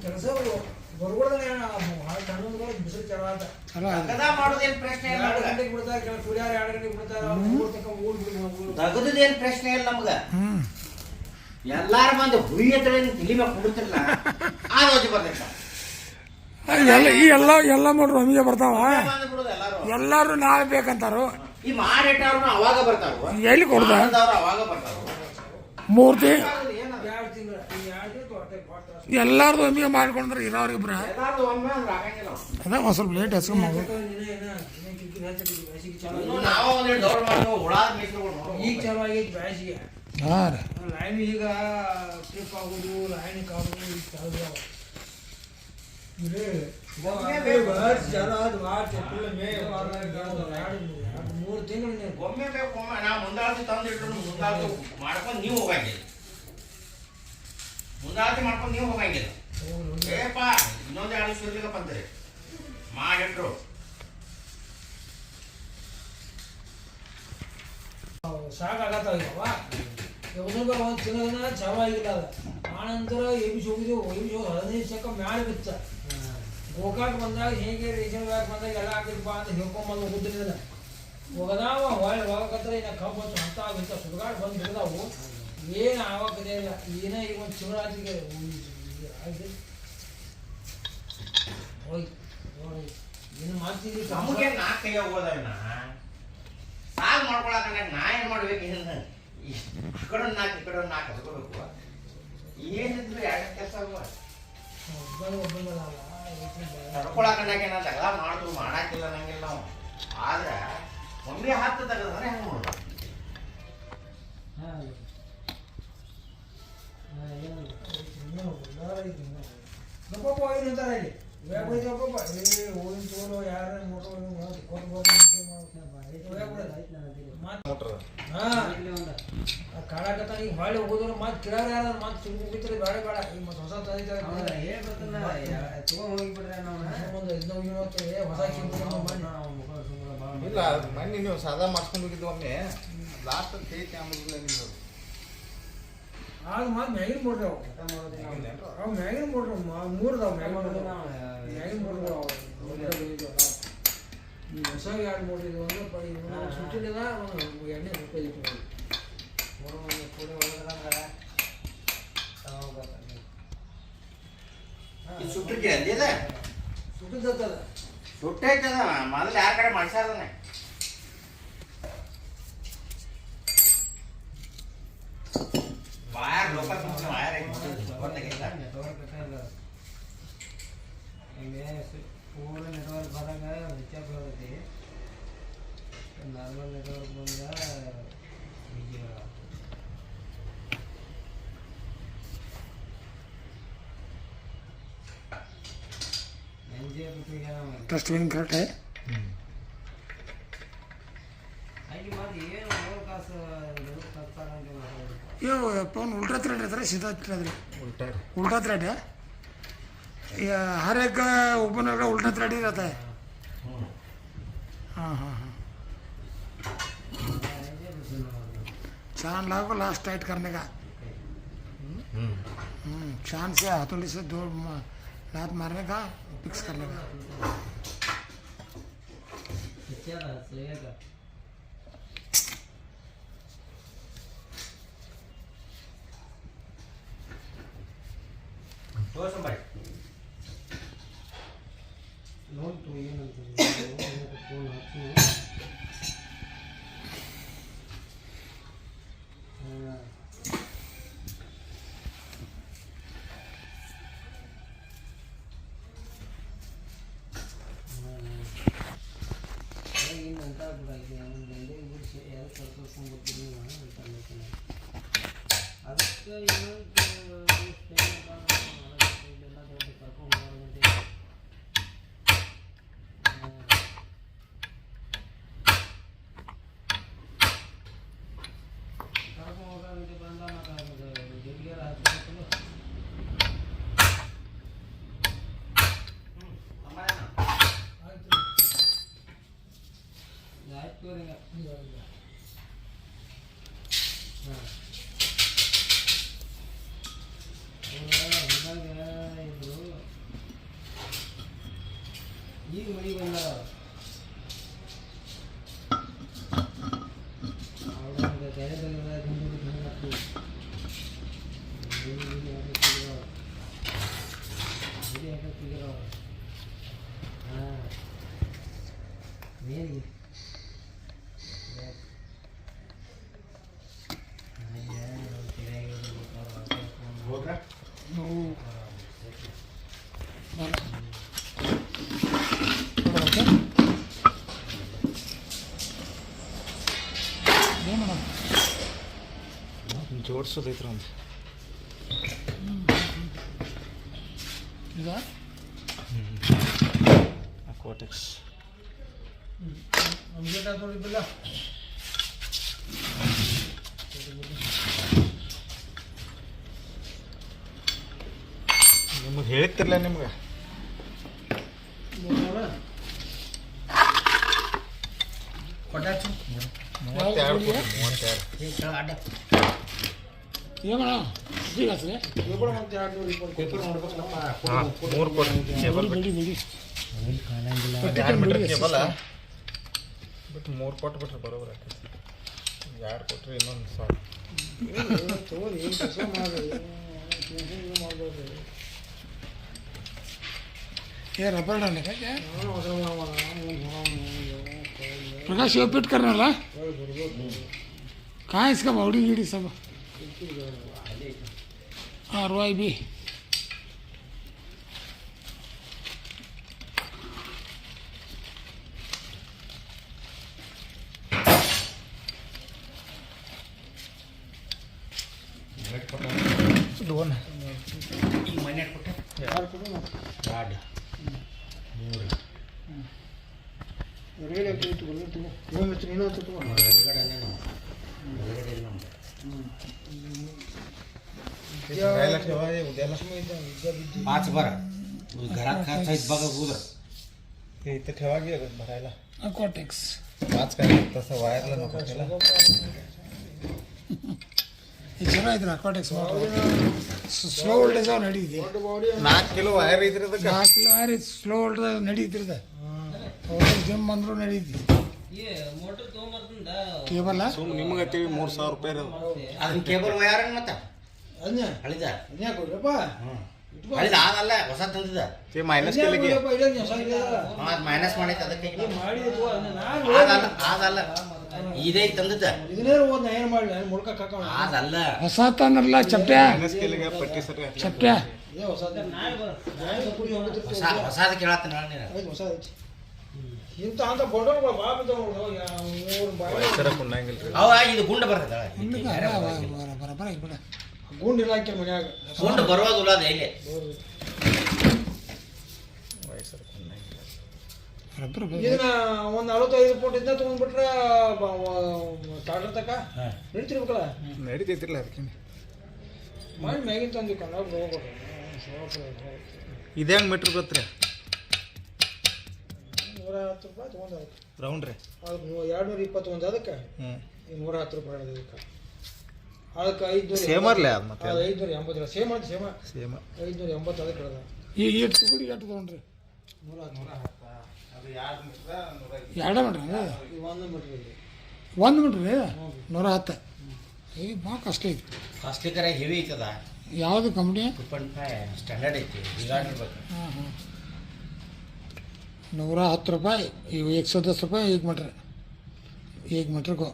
ಕೆಲಸ ಬರುಗಳೇ ಬಿಸಿಲು ಚಲವಾದ ಮಾಡೋದೇನು ಪ್ರಶ್ನೆ ಇಲ್ಲ. 2 ಗಂಟೆಗೆ ಬಿಡ್ತಾರೆ, ಕೆಲ ಕುಡಿಯಾರ 2 ಗಂಟೆಗೆ ಬಿಡ್ತಾರೆ, ಊರ್ ತನಕ ಊರ್ ಬಿಡ್ಬೋದು. ತಗದೇನು ಪ್ರಶ್ನೆ ಇಲ್ಲ ನಮ್ಗ. ಎಲ್ಲಾರು ಬಂದು ಹುಯ್ಯ ತಳಿ ತಿಳಿ ಮ್ಯಾಗ ಕುಡಿತಿರ್ಲ ಆ ರೋಜಿ ಬರ್ಬೇಕ. ಎಲ್ಲ ಮಾಡ್ರು ನಮಗೆ ಬರ್ತಾವ. ಬಿಡುದು ಎಲ್ಲಾರು ನಾಳೆ ಬೇಕಂತಾರು. ಈ ಮಾಡಿಟ್ಟವ್ರು ಅವಾಗ ಬರ್ತಾವ, ಎಲ್ಲಿ ಕೊಡ್ದ ಅವಾಗ ಬರ್ತಾವ. ಮೂರ್ತಿ 2 ತಿಂಗಳು 2 ತಿಂಗಳು ಎಲ್ಲಾರ್ದು ಒಮ್ಮಿಗೆ ಮಾಡ್ಕೊಂಡ್ರೆ ಇರೋರಿಬ್ರ ಎಲ್ಲಾರು ಒಮ್ಮೆ ಅಂದ್ರೆ ಆಗಂಗಿಲ್ಲ. ಅದ ಒಂದ್ ಸ್ವಲ್ಪ ಲೇಟ್ ಹೆಸ್ರು ಮಾಡ್ಬೇಕು. ನಾವು ಒಂದೇಳು ದೌಡ್ ಮಾಡ್ತೀವಿ ಹುಳಾದ ಮೀಸಲುಗಳು ಈಗ ಚಲೋ ಆಗೈತಿ ಬ್ಯಾಸಿಗೆ. ಹಾಂ ರೀ ಲೈನ್ ಈಗ ಟ್ರಿಪ್ ಆಗೋದು ಲೈನ್ ಆಗೋದು ಈಗ ಚಾಲು ಮೂರು ತಿಂಗಳು ಒಮ್ಮೆ ಬೇಕು. ಒಮ್ಮೆ ನಾ ಮುಂದಾಳತಿ ತಂದಿಟ್ಟು ಮುಂದಾಳತಿ ಮಾಡ್ಕೊಂಡು ನೀವು ಹೋಗಂಗಿಲ್ಲ, ಮುಂದಾಳತಿ ಮಾಡ್ಕೊಂಡು ನೀವು ಹೋಗಂಗಿಲ್ಲ. ಏಪ ಇನ್ನೊಂದು 2 ದಿವಸ ಇರ್ಲಿಕ್ಕಪ್ಪ ಅಂತಾರೆ ಮಾಡಿಟ್ರು. ಸಾಕಾಗತ್ತಾವ ಇವಗ ಒಂದು ತಿಂಗಳ ಚಾವ ಆಗಿಲ್ಲ. ಅದ ಆನಂತರ ಎಬ್ಬಿಸಿ ಹೋಗಿದ್ದೆವು. ಎಬ್ಬಿಸಿ ಹೋಗಿ 15 ಸೆಕ ಮ್ಯಾಲೆ ಬಿತ್ತ. ಗೋಕಾಕ್ ಬಂದಾಗ ಹೇಗೆ ರೇಷನ್ ಬ್ಯಾಗ್ ಬಂದಾಗ ಎಲ್ಲ ಹಾಕಿದ್ಪ ಅಂತ ಹೇಳ್ಕೊಂಬಂದು ಹೋಗುದಿಲ್ಲ. ಹೋಗದಾವ ಹೊಳ್ಳಿ ಹೋಗಕತ್ರ ಇನ್ನ ಕಬ್ಬು ಹಚ್ಚು ಅಂತ ಇಂಥ ಸುಡುಗಾಡು ಬಂದು ಬಿಡದಾವು. ಏನು ಆವಾಗದೇ ಇಲ್ಲ. ಏನೇ ಈಗ ಒಂದು ತಿಂಗಳಾಚಿಗೆ ಆಯ್ತು ಹೋಯ್ತು ನೋಡಿ ಏನು ಮಾಡ್ತಿದ್ವಿ. ನಮಗೆ 4 ಕೈ ಹೋಗೋದಣ್ಣ ಸಾಗ್ ಮಾಡ್ಕೊಳಕ ನಾ ಏನು ಮಾಡ್ಬೇಕು? ಇದನ್ನ ಈ ಕಡೆ 4 ಈ ಕಡೆ 4 ಹಚ್ಕೋಬೇಕು. ಏನಿದ್ರು 2 ಕೆಲಸ ಒಬ್ಬಂದಲ್ಲ ತಡ್ಕೊಳಕಂಡಾಗೆ ನಾ ಜಗಳ ಮಾಡ್ತು ಮಾಡಾಕಿಲ್ಲ ನಂಗಿಲ್ಲ ನಾವು. ಆದ್ರೆ ಒಮ್ಮೆ 10 ತೆಗೆದ್ರೆ ಹೆಂಗೆ ಮಾಡೋದು? ಅಂತಾರೆ ಇಲ್ಲಿ ಹೋಗಿನ ತೋಲು ಯಾರ ಕಾಡಕತ್ತ ಈಗ ಹೊಳ್ಳಿ ಹೋಗೋದ್ರ ಮಾತು ಕೇಳಾರ ಯಾರ ಮಾತು ಸಿಗ್ಬಿಡ್ತಾರೆ. ಬೇಡ ಬೇಡ ಈಗ ಮತ್ತೆ ಹೊಸ ತಂದಿದ್ದಾರೆ ಹೊಸ ಇಲ್ಲ ಮಣ್ಣಿ ನೀವು ಸಾದಾ ಮಾಡ್ಸ್ಕೊಂಡು ಹೋಗಿದ್ದು ಒಮ್ಮೆ ಲಾಸ್ಟ್ ಕೇಕ್ ಆಂಬುದಿಲ್ಲ ನಿಮ್ದು. ಆಗ ಮಾತು ಮ್ಯಾಗಿನ ಮೋಟ್ರಿ ಅವು ಮ್ಯಾಗಿನ ಮೋಟ್ರಿ 3 ಅದಾವ ಮ್ಯಾಗಿನ ಮೋಟ್ರು ಹೊಸ 2 ಮೋಟ್ರ್ ಇದು ಒಂದು ಸುಟ್ಟಿಲ್ಲ ಒಂದು ಎಣ್ಣೆ ಸುಟ್ಟಿದ್ದು ಸುಟ್ಟಿಗೆ ಅಂದಿದೆ ಸುಟ್ಟಿದ್ದದ ಸುಟ್ಟೈತದ ಮೊದಲು ಯಾರ ಕಡೆ ಮಾಡ್ಸಾರದನೆ. ವಾಯರ್ ಲೋಕಲ್ ವಾಯರ್ ಪೂರ ನೆಟ್ವರ್ಕ್ ಬರಂಗ ರಿಚಾರ್ಜ್ ಬರ್ತೈತಿ. ನಾರ್ಮಲ್ ನೆಟ್ವರ್ಕ್ ಬಂದ डस्टबिन करेक्ट है. ये फोन उल्टा थ्रेड रहता है सीधा थ्रेड? उल्टा थ्रेड है. ये हर एक ओपनर का उल्टा थ्रेड ही रहता है. हाँ हाँ हाँ. चांद लाख को लास्ट टाइट करने का. चांद से हथौड़ी से 2 लात मारने का फिक्स करने का. तो संभाई लोन तो ये ना फोन हाथ में ಹೋದ್ರ ಜೋಡಿಸೋದೈತ್ರ ಒಂದು ಈಗ ಅಕ್ವಾಟಿಕ್ಸ್ ನೋಡಿದ್ದಿಲ್ಲ ನಿಮಗೆ ಹೇಳ್ತಿರ್ಲ ನಿಮ್ಗೆ ಕೊಟ್ಟಾಚು 32 ಅಡ್ಡ ಏಮಣ್ಣ ಈಗ ಹಚ್ಚಿದೆ ಪೇಪರ್ ನೋಡ್ಬೇಕಲ್ಲಪ್ಪ 3 ಕೊಟ್ಟು ಕೇಬಲ್ ಬಿಡಿ ಬಿಡಿ ಕೇಬಲ್ ಬಟ್ 3 ಕೊಟ್ಟು ಬಿಟ್ರೆ ಬರೋಬರ ಆಗ್ತೈತಿ 2 ಕೊಟ್ಟರೆ ಇನ್ನೊಂದು ಸಾಕು ತಗೋರಿ ಕೆಲಸ ಮಾಡಿ ಮಾಡ್ಬೋದು ये रबड़ डालने का क्या प्रकाश ये फिट करने वाला कहाँ है इसका बाउडी गिड़ी सब हाँ रोई भी दोन ಈಗ ಮನೆ ಕೊಟ್ಟೆ ಎರಡು राहायला ठेवा हे उद्याला पाच बरं घरात खर्च आहेत बघा उदर ते इथे ठेवा की भरायला अक्वाटिक्स 5 काय तसं वायरला नको त्याला ये चला इधर अक्वाटिक्स स्लो वोल्टेज नಡೀತಿದೆ 4 ಕಿಲೋ ವೈರ್ ಇದ್ರದ 4 ಕಿಲೋ ವೈರ್ ಸ್ಲೋ ವೋಲ್ಟೇಜ್ ನಡೀತಿರ್ತದೆ ಜಿಮ್ ಬಂದ್ರು ನಡೀತಿ ಕೇಬಲ್ ನಿಮಗೆ ತಿಳಿ 3000 ರೂಪಾಯಿ ಅದನ್ನ ಕೇಬಲ್ ವಯರ್ ಮತ್ತೆ ಹಳಿದ ಹಳಿದ ಅದಲ್ಲ ಹೊಸ ತಂದಿದ್ದ ते मायनस केलं की ಅದು ಮೈನಸ್ ಮಾಡೈತೆ ಅದಕ್ಕೆ ಅದಲ್ಲ ಇದೇ ತಂದಿದ್ದ ಅದಲ್ಲ ಹೊಸ ತಂದ್ರಲ್ಲ ಚಪ್ಟ್ಯಾ मायनस केलं की पट्टी सर ಚಪ್ಟ್ಯಾ ಹೊಸಾದ ಕೇಳತ್ತ ನೀನು ಇಂತ ಅಂತ ಬಡವರು ವಯಸ್ಸರ ಕುಂಡಂಗಿಲ್ರಿ ಅವ ಇದು ಗುಂಡ ಬರ್ತದ ಬರಬರ ಬಿಡ ಗುಂಡು ಇಲಾಖೆ ಮನ್ಯಾಗ ಗುಂಡ ಬರುವುದಿಲ್ಲ ಅದು ಎಲ್ಲಿ ವಯಸ್ಸರ ಕುಂಡಂಗಿಲ್ಲ ಬರಬರ ಇದನ್ನ ಒಂದು 45 ಫುಟ್ ಇಂದ ತಗೊಂಡ್ಬಿಟ್ರೆ ಟಾಟರ್ ತಕ ನಡೀತಿರ್ಬೇಕಲ್ಲ ನಡೀತೈತಿರಲ್ಲ ಅದಕ್ಕೆ ಮಾಡಿ ಮ್ಯಾಗಿನ ತಂದು ಕನ್ನಡ ಹೋಗ್ಬಿಟ್ರೆ ಇದು ಹೆಂಗೆ ಮೀಟ್ರ್ ಗೊತ್ತ್ರಿ $110 ತೊಗೊಂಡು ರೌಂಡ್ ರೀ ಅದಕ್ಕೆ 221 ಅದಕ್ಕೆ ಹ್ಞೂ $110 ಅದಕ್ಕೆ ಅದಕ್ಕೆ 500 ಸೇಮರ್ಲೆ ಅದು ಮತ್ತೆ ಅದು 580 ಸೇಮ್ ಅಂತ ಸೇಮ ಸೇಮ 580 ಅದಕ್ಕೆ ಕಳೆದ ಈಗ ಎಷ್ಟು ತಗೊಳ್ಳಿ ಎಷ್ಟು ತೊಗೊಂಡ್ರಿ 110 ಅದು 2 ಮೀಟ್ರ್ 2 ಮೀಟ್ರ್ ಒಂದು ಮೀಟ್ರ್ 1 ಮೀಟ್ರ್ ರೀ 110 ಈಗ ಭಾಳ ಕಷ್ಟ ಐತಿ ಕಾಸ್ಟ್ಲಿ ಕರೆ ಹೆವಿ ಐತದ ಯಾವುದು ಕಂಪ್ನಿ 2.5 ಸ್ಟ್ಯಾಂಡರ್ಡ್ ಐತಿ ಇರ್ಬೇಕು ಹಾಂ ಹಾಂ $110 ಇವು $110 1 मीटर 1 मीटर को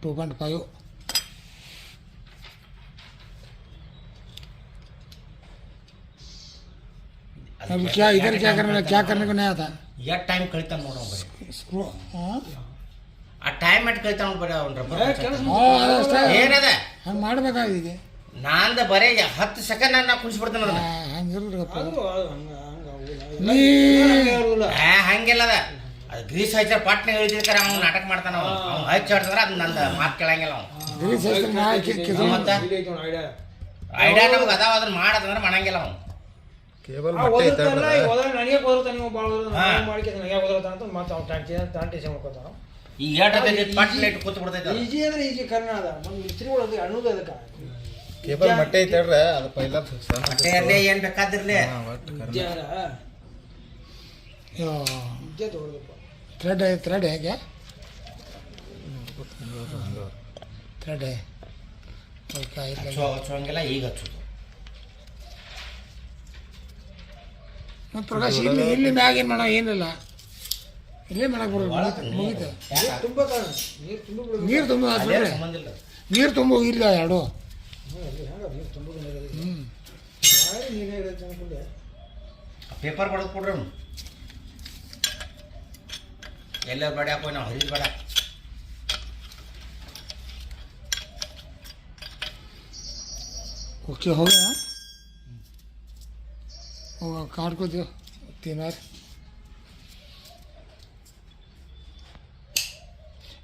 2.5 अब क्या इधर क्या करने को नहीं आता ಎಷ್ಟು ಟೈಮ್ ಕಳಿತಾನ ನೋಡೋ ಬರೀ स्क्रू हाँ ಆ ಟೈಮ್ ಎಟ್ ಕಳಿತಾನ ಬರೀ ಅವ್ನ ಏನದ ಹಂಗೆ ಮಾಡ್ಬೇಕಾಗಿದೆ ನಾಂದ ಬರೇ 10 ಸೆಕೆಂಡ್ ನಾ ಕುಣಿಸ್ಬಿಡ್ತಾನ ಅದನ್ನ ಹಂಗಿರ್ಬೇಕಪ್ಪ ನೀ ಹಂಗೆಲ್ಲ ಅದ ಅದು ಗ್ರೀಸ್ ಹಚ್ಚಾರ ಪಟ್ನ ಹೇಳಿದ್ರೆ ಅವ್ನು ನಾಟಕ ಮಾಡ್ತಾನ ಅವ್ನು ಹಚ್ಚಾಡ್ತಂದ್ರೆ ಅದು ನಂದು ಮಾತು ಕೇಳಂಗಿಲ್ಲ ಅವ್ನು ಮತ್ತೆ ಐಡಿಯಾ ನಮ್ಗೆ ಅದಾವ ಅದನ್ನ ಮಾಡೋದಂದ್ರೆ ಮಾಡಂಗಿಲ್ಲ ಅವ್ನು ಕೇಬಲ್ ನನಗೆ ಬರುತ್ತಾನೆ ನೀವು ಭಾಳ ಮಾಡಿಕೆ ನನಗೆ ಬರುತ್ತಾನೆ ಅಂತ ಮತ್ತೆ ಅವ್ನು ಟ್ಯಾಂಟೇಷನ್ ಮಾಡ್ಕೊತಾನ ಈಗ ಏಟೈತಿ ಪಟ್ ಲೈಟ್ ಕೂತ್ ಬಿಡ್ತೈತೆ ಈಜಿ ಅಂದ್ರೆ ಈಜಿ ಕರ್ನ ಅದ ಒಂದು ಮಿಸ್ತ್ರಿಗಳು ಅದು ಅನ್ನೋದು ಅದಕ್ಕೆ ಕೇಬಲ್ ಮಟ್ಟೆ ಐತೆ ಹೇಳ್ರಿ ಅದು ಪೈಲ ಮತ್ತೆ ಅಲ್ಲೇ ಏನ್ ಬೇಕಾದಿರ್ಲಿ ಇಜ್ಜೆ ತಗೊಳ್ದಪ್ಪ थ्रेड है क्या थ्रेड है ಹಚ್ಚುವಂಗಿಲ್ಲ ಈಗ ಹಚ್ಚೋದು ಮತ್ತು ಪ್ರಕಾಶ್ ಇಲ್ಲಿ ಮ್ಯಾಗ ಏನು ಮಾಡೋ ಏನಿಲ್ಲ ಇಲ್ಲೇ ಮಾಡಕ್ಕೆ ಬರೋದು ಮುಗೀತು ತುಂಬ ಕಾರಣ ನೀರು ತುಂಬ ಬಿಡೋದು. ನೀರು ತುಂಬ ಅಲ್ಲೇ ಹಾಕ್ಬಿಟ್ರೆ ಸಂಬಂಧ ಇಲ್ಲ. ನೀರು ತುಂಬ ಹೋಗಿಲ್ಲ ಎರಡು ಅಲ್ಲಿ ಹೆಂಗ ನೀರು ತುಂಬ ಹ್ಞೂ ಭಾರಿ ನೀರು ಇರುತ್ತೆ ಅನ್ಕೊಂಡೆ. ಪೇಪರ್ ಬಡದು ಕೊಡ್ರಿ ಅವ್ನು ಎಲ್ಲ ಬೇಡ ಹಾಕೋ ನಾವು ಹರಿದು ಬೇಡ. ಓಕೆ हो गया होगा काट को दो 3 बार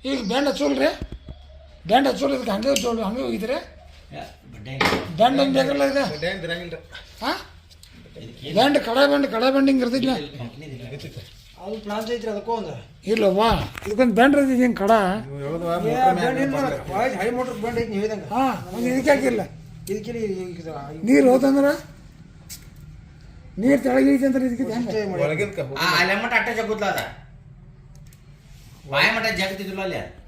ಈಗ ಬ್ಯಾಂಡ್ ಹಚ್ಚೋಲ್ರಿ ಬ್ಯಾಂಡ್ ಹಚ್ಚೋಲ್ ಇದಕ್ಕೆ ಹಂಗೆ ಹಚ್ಚೋಲ್ ಹಂಗೆ ಹೋಗಿದ್ರೆ ಬ್ಯಾಂಡ್ ಒಂದು ಬೇಕಲ್ಲ ಇದೆ ಡ್ಯಾಮ್ ಬಿರಂಗಿಲ್ಲ ಹಾಂ ಬ್ಯಾಂಡ್ ಕಡೆ ಬ್ಯಾಂಡಿಂಗ್ ಇರ್ತಿಲ್ಲ ಅದು ಪ್ಲಾನ್ ಐತ್ರಿ ಅದಕ್ಕೂ ಒಂದು ಇಲ್ಲವಾ ಇದಕ್ಕೊಂದು ಬ್ಯಾಂಡ್ ಇರ್ತೈತಿ ಹಿಂಗೆ ಕಡ ಹೈ ಮೋಟ್ರ್ ಬಂಡ್ ಐತಿ ನೀವು ಹೇಳಿದಂಗೆ. ಹಾಂ ಒಂದು ಇದಕ್ಕೆ ಹಾಕಿಲ್ಲ ಇದಕ್ಕೆ ನೀರು ಹೋತಂದ್ರೆ ನೀರು ತೆಳಗೆ ಐತಿ ಅಂದ್ರೆ ಇದಕ್ಕೆ ಹೆಂಗೆ ಒಳಗಿನ ಅಲ್ಲೇ ಮಟ್ಟ ಅಟ್ಟ ಜಗುದ್ಲ ಅದ ಬಾಯ ಮಟ್ಟ ಜಗತ್ತಿದ್ದಿಲ್ಲ ಅಲ್ಲಿ